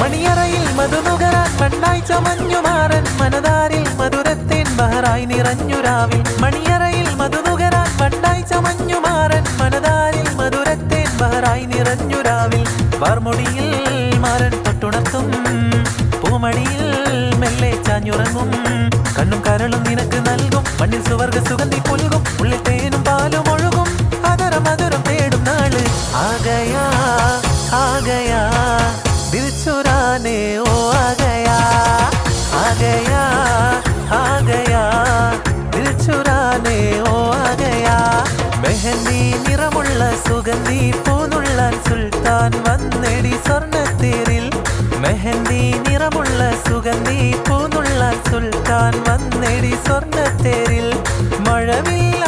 മണിയറയിൽ മധുനുകരാൻ മണ്ണായി ചമഞ്ഞുമാറൻ മനതാരിൽ മധുരത്തിൻ ബഹറായി നിറഞ്ഞുരാവിൽ. മണിയറയിൽ മധുനുകരാൻ മണ്ണായി ചമഞ്ഞുമാറൻ മനതാരിൽ മധുരത്തിൻ ബഹറായി നിറഞ്ഞുരാവിൽ. വാർമുടിയിൽ മാറൻ തൊട്ടുണർത്തും പൂമടിയിൽ മെല്ലെ ചാഞ്ഞുറങ്ങും. കണ്ണും കരളും നിനക്ക് നൽകും മണ്ണിൽ സുവർഗ സുഗന്ധി പുൽകും. ഉള്ളിൽ തേനും പാലും ഒഴുകും അതരം മധുരം തേടും നാള്. ആകയാ ആകയാ दिल चुराने ओ आ गया आ गया आ गया दिल चुराने ओ आ गया. മെഹന്തി നിറമുള്ള സുഗന്ധി പൂനുള്ളാൻ സുൽത്താൻ വന്നെടി സ്വർണ്ണത്തേരിൽ. മെഹന്തി നിറമുള്ള സുഗന്ധി പൂനുള്ളാൻ സുൽത്താൻ വന്നെടി സ്വർണ്ണത്തേരിൽ. മഴവില്ല